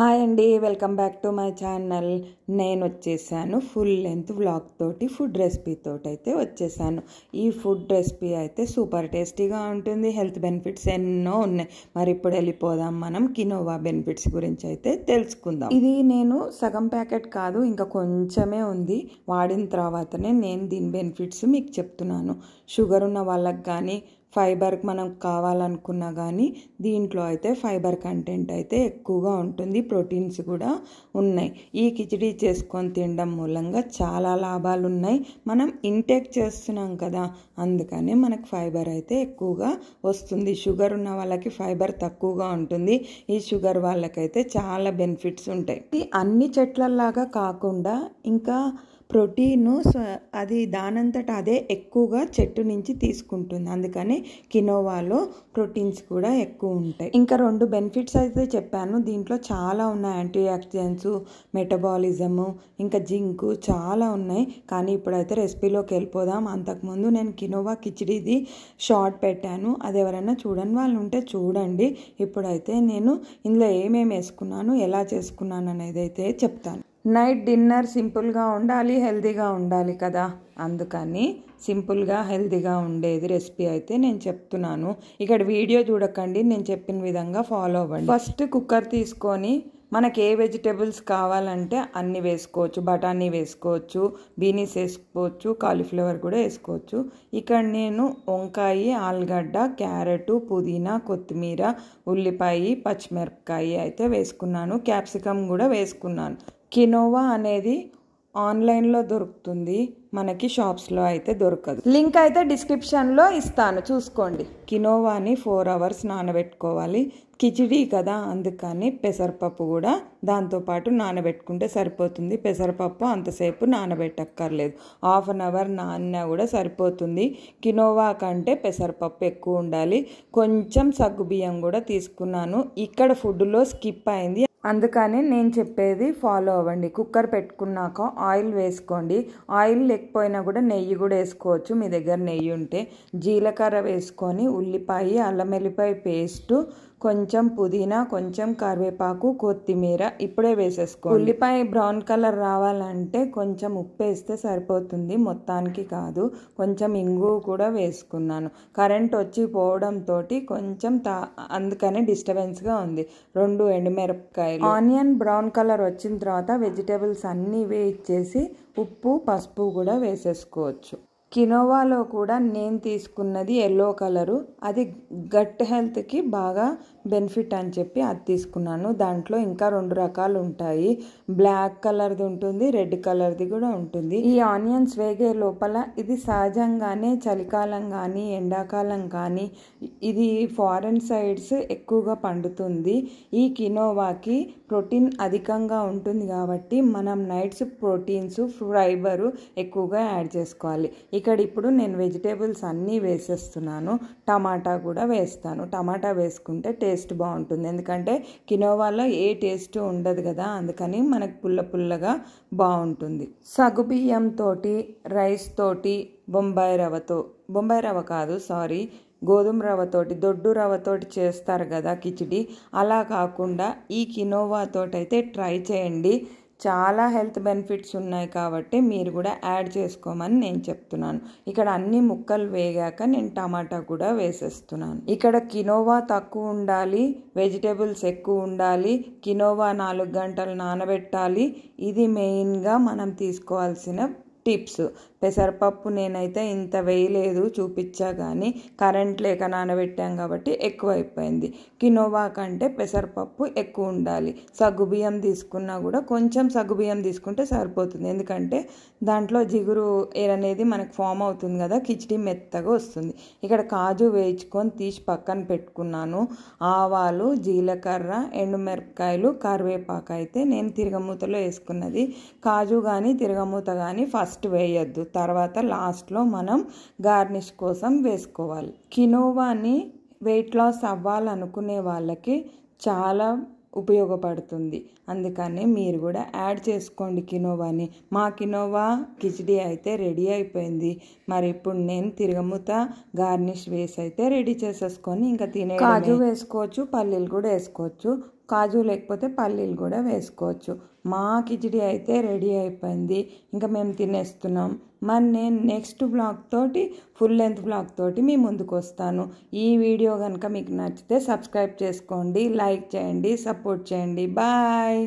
Hi అండి, welcome back to my channel. నేను వచ్చేసాను ఫుల్ లెంత్ వ్లాగ్ తోటి, ఫుడ్ రెసిపీ తోటి అయితే వచ్చేసాను. ఈ ఫుడ్ రెసిపీ అయితే సూపర్ టేస్టీగా ఉంటుంది, హెల్త్ బెనిఫిట్స్ ఎన్నో ఉన్నాయి. మరి ఇప్పుడు వెళ్ళిపోదాం మనం కినోవా బెనిఫిట్స్ గురించి అయితే తెలుసుకుందాం. ఇది నేను సగం ప్యాకెట్ కాదు, ఇంకా కొంచెమే ఉంది. వాడిన తర్వాతనే నేను దీని బెనిఫిట్స్ మీకు చెప్తున్నాను. షుగర్ ఉన్న వాళ్ళకి కానీ, ఫైబర్ మనం కావాలనుకున్నా కానీ దీంట్లో అయితే ఫైబర్ కంటెంట్ అయితే ఎక్కువగా ఉంటుంది, ప్రోటీన్స్ కూడా ఉన్నాయి. ఈ కిచిడి చేసుకొని తినడం మూలంగా చాలా లాభాలు ఉన్నాయి. మనం ఇంటేక్ చేస్తున్నాం కదా, అందుకని మనకు ఫైబర్ అయితే ఎక్కువగా వస్తుంది. షుగర్ ఉన్న వాళ్ళకి ఫైబర్ తక్కువగా ఉంటుంది. ఈ షుగర్ వాళ్ళకైతే చాలా బెనిఫిట్స్ ఉంటాయి. ఇది అన్ని చెట్లలాగా కాకుండా ఇంకా ప్రోటీను అది దానంతట అదే ఎక్కువగా చెట్టు నుంచి తీసుకుంటుంది. అందుకని కినోవాలో ప్రోటీన్స్ కూడా ఎక్కువ ఉంటాయి. ఇంకా 2 బెనిఫిట్స్ అయితే చెప్పాను. దీంట్లో చాలా ఉన్నాయి, యాంటీ ఆక్సిడెంట్స్, మెటబాలిజము, ఇంకా జింకు చాలా ఉన్నాయి. కానీ ఇప్పుడైతే రెసిపీలోకి వెళ్ళిపోదాం. అంతకుముందు నేను కినోవా కిచిడిది షార్ట్ పెట్టాను, అది ఎవరైనా చూడని వాళ్ళు ఉంటే చూడండి. ఇప్పుడైతే నేను ఇందులో ఏమేమి వేసుకున్నాను, ఎలా చేసుకున్నాను అనేది అయితే చెప్తాను. నైట్ డిన్నర్ సింపుల్గా ఉండాలి, హెల్తీగా ఉండాలి కదా, అందుకని సింపుల్గా హెల్తీగా ఉండేది రెసిపీ అయితే నేను చెప్తున్నాను. ఇక్కడ వీడియో చూడకండి, నేను చెప్పిన విధంగా ఫాలో అవ్వండి. ఫస్ట్ కుక్కర్ తీసుకొని మనకి ఏ వెజిటేబుల్స్ కావాలంటే అన్ని వేసుకోవచ్చు. బఠానీ వేసుకోవచ్చు, బీనీస్ వేసుకోవచ్చు, కాలీఫ్లవర్ కూడా వేసుకోవచ్చు. ఇక్కడ నేను వంకాయ, ఆలుగడ్డ, క్యారెట్, పుదీనా, కొత్తిమీర, ఉల్లిపాయ, పచ్చిమిరపకాయ అయితే వేసుకున్నాను. క్యాప్సికమ్ కూడా వేసుకున్నాను. కినోవా అనేది ఆన్లైన్లో దొరుకుతుంది, మనకి షాప్స్లో అయితే దొరకదు. లింక్ అయితే డిస్క్రిప్షన్లో ఇస్తాను, చూసుకోండి. కినోవాని 4 hours నానబెట్టుకోవాలి. కిచిడి కదా, అందుకని పెసరపప్పు కూడా దాంతోపాటు నానబెట్టుకుంటే సరిపోతుంది. పెసరపప్పు అంతసేపు నానబెట్టక్కర్లేదు, 1/2 hour నానినా కూడా సరిపోతుంది. కినోవా కంటే పెసరపప్పు ఎక్కువ ఉండాలి. కొంచెం సగ్గుబియ్యం కూడా తీసుకున్నాను, ఇక్కడ ఫుడ్లో స్కిప్ అయింది, అందుకని నేను చెప్పేది ఫాలో అవ్వండి. కుక్కర్ పెట్టుకున్నాక ఆయిల్ వేసుకోండి. ఆయిల్ లేకపోయినా కూడా నెయ్యి కూడా వేసుకోవచ్చు, మీ దగ్గర నెయ్యి ఉంటే. జీలకర్ర వేసుకొని ఉల్లిపాయ, అల్లం వెల్లిపాయ పేస్టు, కొంచెం పుదీనా, కొంచెం కరివేపాకు, కొత్తిమీర ఇప్పుడే వేసేసుకోండి. ఉల్లిపాయ బ్రౌన్ కలర్ రావాలంటే కొంచెం ఉప్పు వేస్తే సరిపోతుంది, మొత్తానికి కాదు. కొంచెం ఇంగు కూడా వేసుకున్నాను. కరెంట్ వచ్చి పోవడంతో కొంచెం అందుకనే డిస్టర్బెన్స్గా ఉంది. 2 ఎండుమిరపకాయలు. ఆనియన్ బ్రౌన్ కలర్ వచ్చిన తర్వాత వెజిటేబుల్స్ అన్నీ వేయించేసి ఉప్పు, పసుపు కూడా వేసేసుకోవచ్చు. కినోవాలో కూడా నేను తీసుకున్నది ఎల్లో కలరు, అది గట్ హెల్త్కి బాగా బెనిఫిట్ అని చెప్పి అది తీసుకున్నాను. దాంట్లో ఇంకా 2 రకాలు ఉంటాయి, బ్లాక్ కలర్ది ఉంటుంది, రెడ్ కలర్ది కూడా ఉంటుంది. ఈ ఆనియన్స్ వేగే లోపల ఇది సహజంగానే చలికాలం కానీ ఎండాకాలం కానీ ఇది ఫారెన్ సైడ్స్ ఎక్కువగా పండుతుంది. ఈ కినోవాకి ప్రోటీన్ అధికంగా ఉంటుంది కాబట్టి మనం నైట్స్ ప్రోటీన్స్, ఫైబరు ఎక్కువగా యాడ్ చేసుకోవాలి. ఇక్కడ ఇప్పుడు నేను వెజిటేబుల్స్ అన్నీ వేసేస్తున్నాను. టమాటా కూడా వేస్తాను. టమాటా వేసుకుంటే టేస్ట్ బాగుంటుంది, ఎందుకంటే కినోవాలో ఏ టేస్ట్ ఉండదు కదా, అందుకని మనకు పుల్లగా బాగుంటుంది. సగ్గుబియ్యం తోటి, రైస్ తోటి, బొంబాయి రవ్వ కాదు సారీ, గోధుమ రవ్వతోటి, దొడ్డు రవ్వతోటి చేస్తారు కదా కిచిడి, అలా కాకుండా ఈ కినోవా తోటి అయితే ట్రై చేయండి. చాలా హెల్త్ బెనిఫిట్స్ ఉన్నాయి కాబట్టి మీరు కూడా యాడ్ చేసుకోమని నేను చెప్తున్నాను. ఇక్కడ అన్ని ముక్కలు వేగాక నేను టమాటా కూడా వేసేస్తున్నాను. ఇక్కడ కినోవా తక్కువ ఉండాలి, వెజిటేబుల్స్ ఎక్కువ ఉండాలి, కినోవా 4 గంటలు నానబెట్టాలి. ఇది మెయిన్గా మనం తీసుకోవాల్సిన టిప్స్. పెసరపప్పు నేనైతే ఇంత వేయలేదు, చూపించా, కానీ కరెంట్ లేక నానబెట్టాం కాబట్టి ఎక్కువ అయిపోయింది. కినోవా కంటే పెసరపప్పు ఎక్కువ ఉండాలి. సగ్గుబియ్యం తీసుకున్నా కూడా కొంచెం సగ్గుబియ్యం తీసుకుంటే సరిపోతుంది, ఎందుకంటే దాంట్లో జిగురు అనేది మనకు ఫామ్ అవుతుంది కదా, కిచిడి మెత్తగా వస్తుంది. ఇక్కడ కాజు వేయించుకొని తీసి పక్కన పెట్టుకున్నాను. ఆవాలు, జీలకర్ర, ఎండుమిరపకాయలు, కరివేపాకు అయితే నేను తిరగమూతలో వేసుకున్నది. కాజు కానీ తిరగమూత కానీ ఫస్ట్ వేయొద్దు, తర్వాత లాస్ట్లో మనం గార్నిష్ కోసం వేసుకోవాలి. కినోవాని వెయిట్ లాస్ అవ్వాలనుకునే వాళ్ళకి చాలా ఉపయోగపడుతుంది, అందుకని మీరు కూడా యాడ్ చేసుకోండి కినోవాని. మా కినోవా కిచిడి అయితే రెడీ అయిపోయింది. మరి ఇప్పుడు నేను తిరగమూత గార్నిష్ వేసి అయితే రెడీ చేసేసుకొని ఇంకా తినే. కాజు వేసుకోవచ్చు, పల్లీలు కూడా వేసుకోవచ్చు. కాజు లేకపోతే పల్లీలు కూడా వేసుకోవచ్చు. మా కిచిడి అయితే రెడీ అయిపోయింది, ఇంకా మేము తినేస్తున్నాం. మరి నేను నెక్స్ట్ బ్లాగ్ తోటి, ఫుల్ లెంత్ బ్లాగ్ తోటి మీ ముందుకు వస్తాను. ఈ వీడియో కనుక మీకు నచ్చితే సబ్స్క్రైబ్ చేసుకోండి, లైక్ చేయండి, సపోర్ట్ చేయండి. బాయ్.